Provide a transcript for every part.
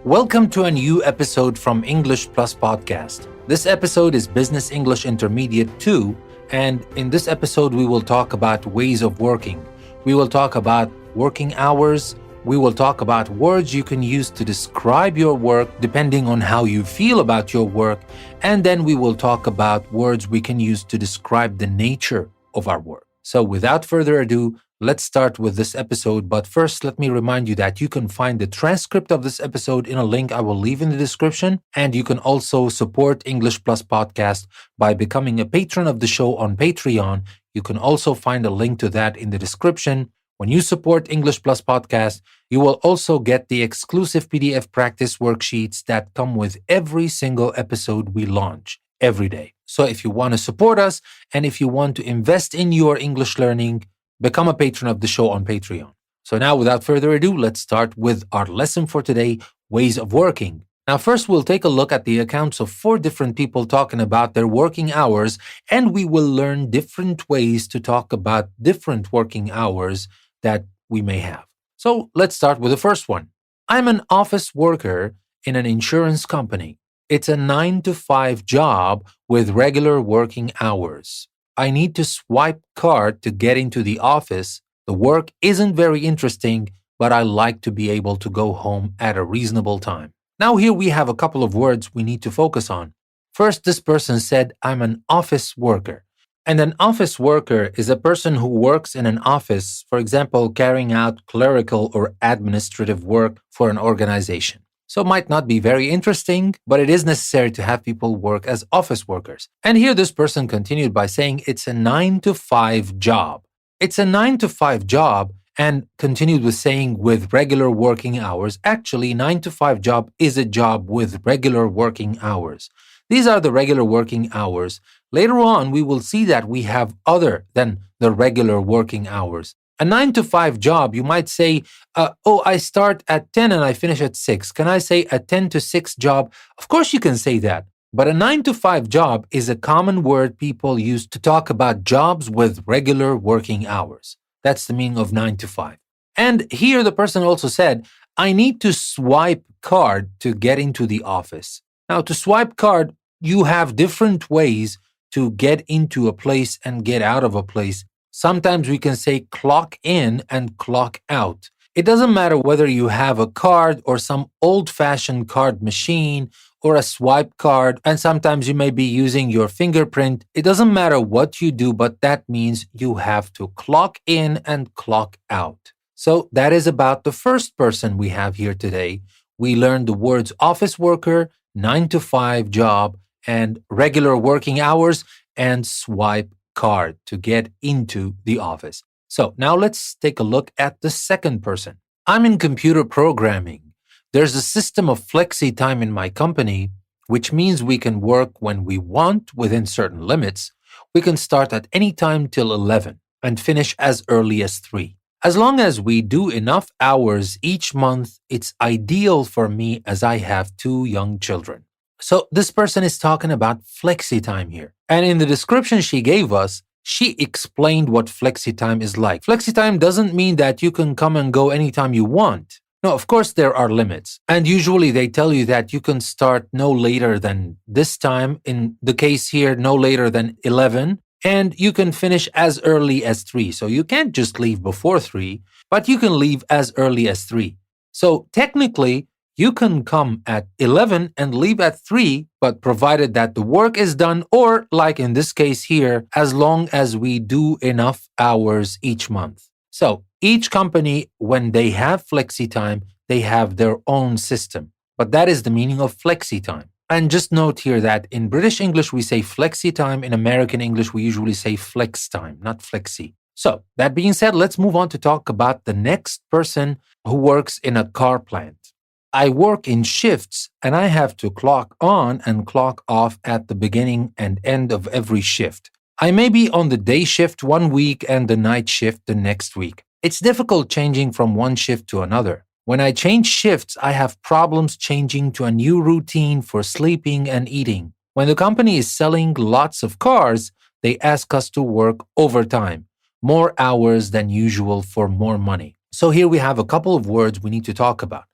Welcome to a new episode from English Plus Podcast. This episode is Business English Intermediate 2, and in this episode we will talk about ways of working. We will talk about working hours. We will talk about words you can use to describe your work depending on how you feel about your work, and then we will talk about words we can use to describe the nature of our work. So without further ado, let's start with this episode, but first let me remind you that you can find the transcript of this episode in a link I will leave in the description, and you can also support English Plus Podcast by becoming a patron of the show on Patreon. You can also find a link to that in the description. When you support English Plus Podcast, you will also get the exclusive PDF practice worksheets that come with every single episode we launch every day. So if you want to support us and if you want to invest in your English learning, become a patron of the show on Patreon. So now, without further ado, let's start with our lesson for today, ways of working. Now, first, we'll take a look at the accounts of 4 different people talking about their working hours, and we will learn different ways to talk about different working hours that we may have. So let's start with the first one. I'm an office worker in an insurance company. It's a 9-to-5 job with regular working hours. I need to swipe card to get into the office. The work isn't very interesting, but I like to be able to go home at a reasonable time. Now here we have a couple of words we need to focus on. First, this person said, I'm an office worker. And an office worker is a person who works in an office, for example, carrying out clerical or administrative work for an organization. So it might not be very interesting, but it is necessary to have people work as office workers. And here this person continued by saying it's a 9-to-5 job. It's a 9-to-5 job, and continued with saying with regular working hours. Actually, 9-to-5 job is a job with regular working hours. These are the regular working hours. Later on, we will see that we have other than the regular working hours. A 9-to-5 job, you might say, I start at 10 and I finish at 6. Can I say a 10-to-6 job? Of course you can say that. But a 9-to-5 job is a common word people use to talk about jobs with regular working hours. That's the meaning of 9-to-5. And here the person also said, I need to swipe card to get into the office. Now, to swipe card, you have different ways to get into a place and get out of a place. Sometimes we can say clock in and clock out. It doesn't matter whether you have a card or some old-fashioned card machine or a swipe card, and sometimes you may be using your fingerprint. It doesn't matter what you do, but that means you have to clock in and clock out. So that is about the first person we have here today. We learned the words office worker, 9-to-5 job, and regular working hours, and swipe card to get into the office. So now let's take a look at the second person. I'm in computer programming. There's a system of flexi time in my company, which means we can work when we want within certain limits. We can start at any time till 11 and finish as early as 3. As long as we do enough hours each month, it's ideal for me as I have 2 young children. So this person is talking about flexi time here. And in the description she gave us, she explained what flexi time is like. Flexi time doesn't mean that you can come and go anytime you want. No, of course there are limits. And usually they tell you that you can start no later than this time. In the case here, no later than 11. And you can finish as early as 3. So you can't just leave before 3, but you can leave as early as 3. So technically, you can come at 11 and leave at 3, but provided that the work is done, or like in this case here, as long as we do enough hours each month. So each company, when they have flexi time, they have their own system. But that is the meaning of flexi time. And just note here that in British English, we say flexi time. In American English, we usually say flex time, not flexi. So that being said, let's move on to talk about the next person who works in a car plant. I work in shifts and I have to clock on and clock off at the beginning and end of every shift. I may be on the day shift one week and the night shift the next week. It's difficult changing from one shift to another. When I change shifts, I have problems changing to a new routine for sleeping and eating. When the company is selling lots of cars, they ask us to work overtime, more hours than usual for more money. So here we have a couple of words we need to talk about.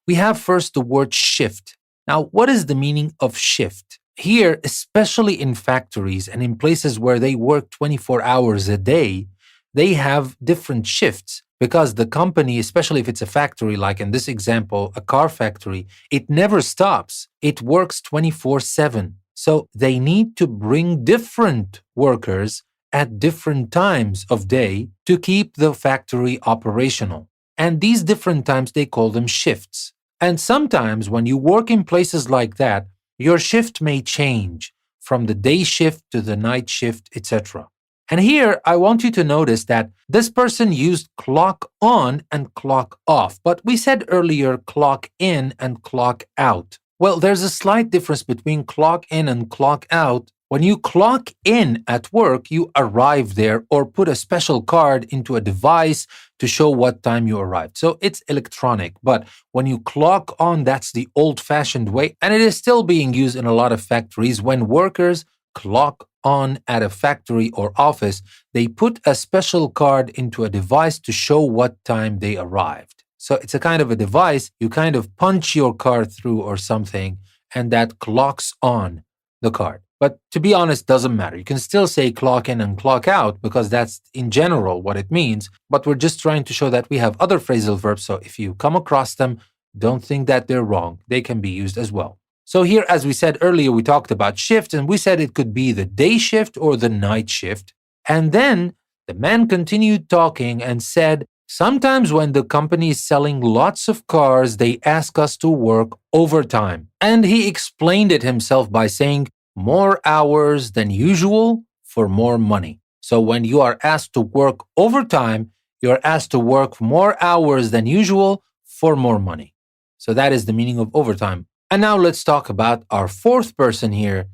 We have first the word shift. Now, what is the meaning of shift? Here, especially in factories and in places where they work 24 hours a day, they have different shifts because the company, especially if it's a factory, like in this example, a car factory, it never stops. It works 24/7. So they need to bring different workers at different times of day to keep the factory operational. And these different times, they call them shifts. And sometimes when you work in places like that, your shift may change from the day shift to the night shift, etc. And here, I want you to notice that this person used clock on and clock off, but we said earlier clock in and clock out. Well, there's a slight difference between clock in and clock out. When you clock in at work, you arrive there or put a special card into a device to show what time you arrived. So it's electronic. But when you clock on, that's the old-fashioned way. And it is still being used in a lot of factories. When workers clock on at a factory or office, they put a special card into a device to show what time they arrived. So it's a kind of a device. You kind of punch your card through or something, and that clocks on the card. But to be honest, doesn't matter. You can still say clock in and clock out because that's in general what it means. But we're just trying to show that we have other phrasal verbs. So if you come across them, don't think that they're wrong. They can be used as well. So here, as we said earlier, we talked about shift and we said it could be the day shift or the night shift. And then the man continued talking and said, sometimes when the company is selling lots of cars, they ask us to work overtime. And he explained it himself by saying, more hours than usual for more money. So when you are asked to work overtime, you're asked to work more hours than usual for more money. So that is the meaning of overtime. And now let's talk about our fourth person here,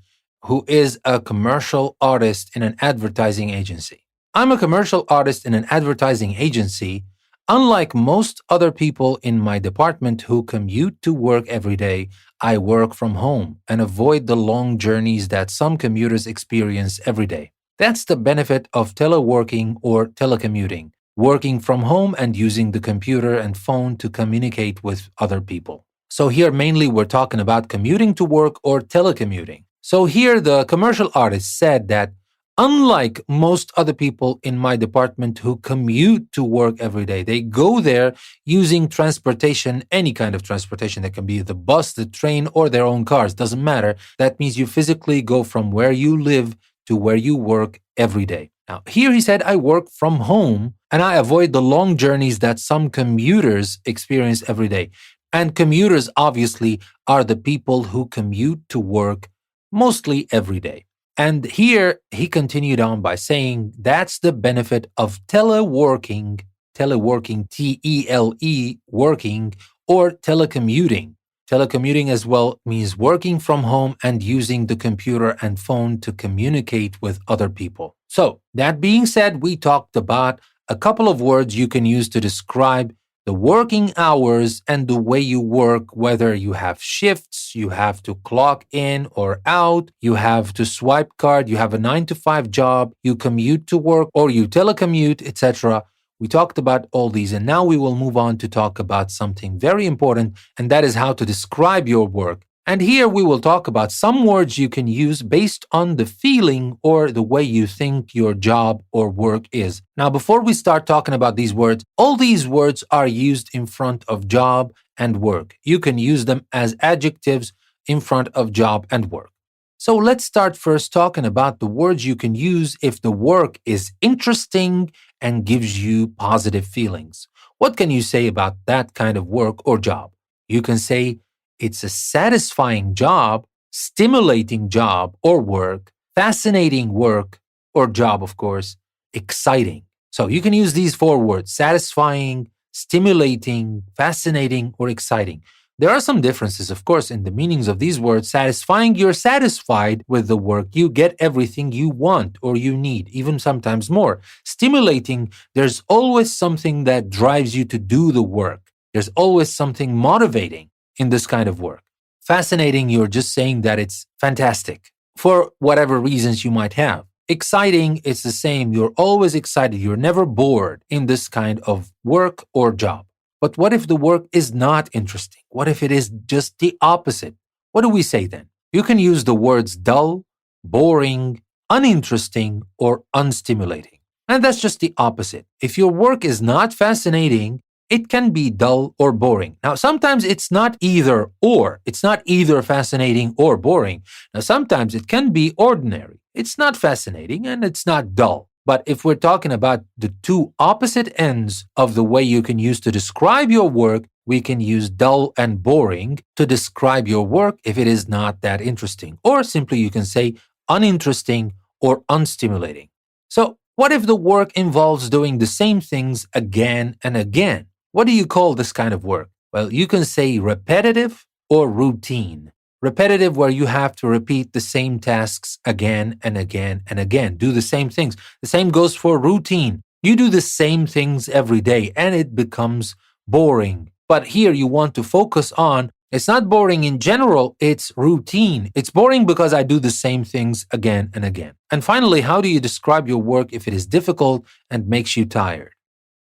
who is a commercial artist in an advertising agency. I'm a commercial artist in an advertising agency. Unlike most other people in my department who commute to work every day, I work from home and avoid the long journeys that some commuters experience every day. That's the benefit of teleworking or telecommuting, working from home and using the computer and phone to communicate with other people. So here mainly we're talking about commuting to work or telecommuting. So here the commercial artist said that unlike most other people in my department who commute to work every day, they go there using transportation, any kind of transportation. That can be the bus, the train, or their own cars. Doesn't matter. That means you physically go from where you live to where you work every day. Now, here he said, I work from home and I avoid the long journeys that some commuters experience every day. And commuters obviously are the people who commute to work mostly every day. And here he continued on by saying that's the benefit of teleworking, T-E-L-E, working, or telecommuting. Telecommuting as well means working from home and using the computer and phone to communicate with other people. So that being said, we talked about a couple of words you can use to describe the working hours and the way you work, whether you have shifts, you have to clock in or out, you have to swipe card, you have a 9-to-5 job, you commute to work or you telecommute, etc. We talked about all these, and now we will move on to talk about something very important, and that is how to describe your work. And here we will talk about some words you can use based on the feeling or the way you think your job or work is. Now, before we start talking about these words, all these words are used in front of job and work. You can use them as adjectives in front of job and work. So let's start first talking about the words you can use if the work is interesting and gives you positive feelings. What can you say about that kind of work or job? You can say, it's a satisfying job, stimulating job or work, fascinating work or job, of course, exciting. So you can use these four words, satisfying, stimulating, fascinating, or exciting. There are some differences, of course, in the meanings of these words. Satisfying, you're satisfied with the work. You get everything you want or you need, even sometimes more. Stimulating, there's always something that drives you to do the work. There's always something motivating in this kind of work. Fascinating, you're just saying that it's fantastic for whatever reasons you might have. Exciting, it's the same. You're always excited. You're never bored in this kind of work or job. But what if the work is not interesting? What if it is just the opposite? What do we say then? You can use the words dull, boring, uninteresting, or unstimulating. And that's just the opposite. If your work is not fascinating, it can be dull or boring. Now, sometimes it's not either or. It's not either fascinating or boring. Now, sometimes it can be ordinary. It's not fascinating and it's not dull. But if we're talking about the two opposite ends of the way you can use to describe your work, we can use dull and boring to describe your work if it is not that interesting. Or simply you can say uninteresting or unstimulating. So, what if the work involves doing the same things again and again? What do you call this kind of work? Well, you can say repetitive or routine. Repetitive, where you have to repeat the same tasks again and again and again. Do the same things. The same goes for routine. You do the same things every day and it becomes boring. But here you want to focus on, it's not boring in general, it's routine. It's boring because I do the same things again and again. And finally, how do you describe your work if it is difficult and makes you tired?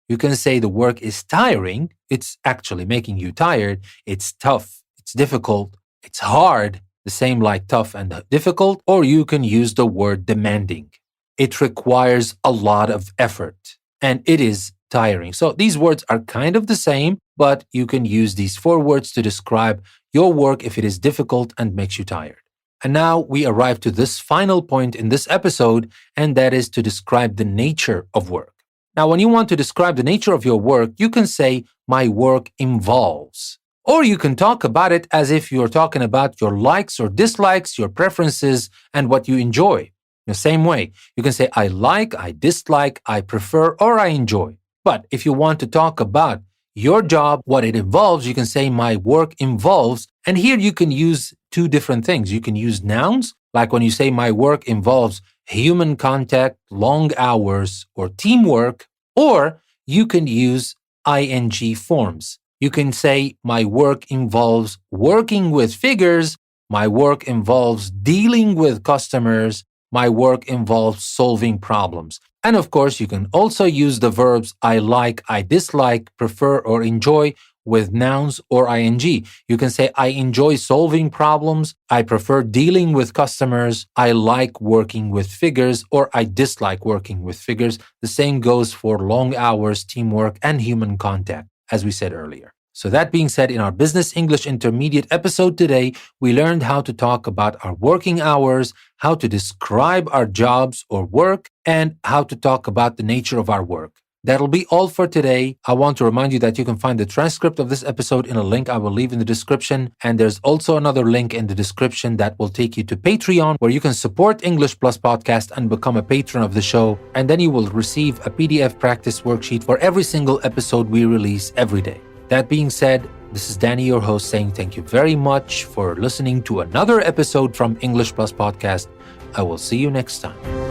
You can say the work is tiring. It's actually making you tired. It's tough. It's difficult. It's hard. The same like tough and difficult. Or you can use the word demanding. It requires a lot of effort and it is tiring. So these words are kind of the same, but you can use these 4 words to describe your work if it is difficult and makes you tired. And now we arrive to this final point in this episode, and that is to describe the nature of work. Now, when you want to describe the nature of your work, you can say, my work involves. Or you can talk about it as if you're talking about your likes or dislikes, your preferences, and what you enjoy. The same way, you can say, I like, I dislike, I prefer, or I enjoy. But if you want to talk about your job, what it involves, you can say, my work involves. And here you can use 2 different things. You can use nouns, like when you say, my work involves human contact, long hours, or teamwork, or you can use ing forms. You can say, my work involves working with figures, my work involves dealing with customers, my work involves solving problems. And of course, you can also use the verbs I like, I dislike, prefer, or enjoy with nouns or ing. You can say, I enjoy solving problems, I prefer dealing with customers, I like working with figures, or I dislike working with figures. The same goes for long hours, teamwork, and human contact, as we said earlier. So that being said, in our Business English Intermediate episode today, we learned how to talk about our working hours, how to describe our jobs or work, and how to talk about the nature of our work. That'll be all for today. I want to remind you that you can find the transcript of this episode in a link I will leave in the description. And there's also another link in the description that will take you to Patreon, where you can support English Plus Podcast and become a patron of the show. And then you will receive a PDF practice worksheet for every single episode we release every day. That being said, this is Danny, your host, saying thank you very much for listening to another episode from English Plus Podcast. I will see you next time.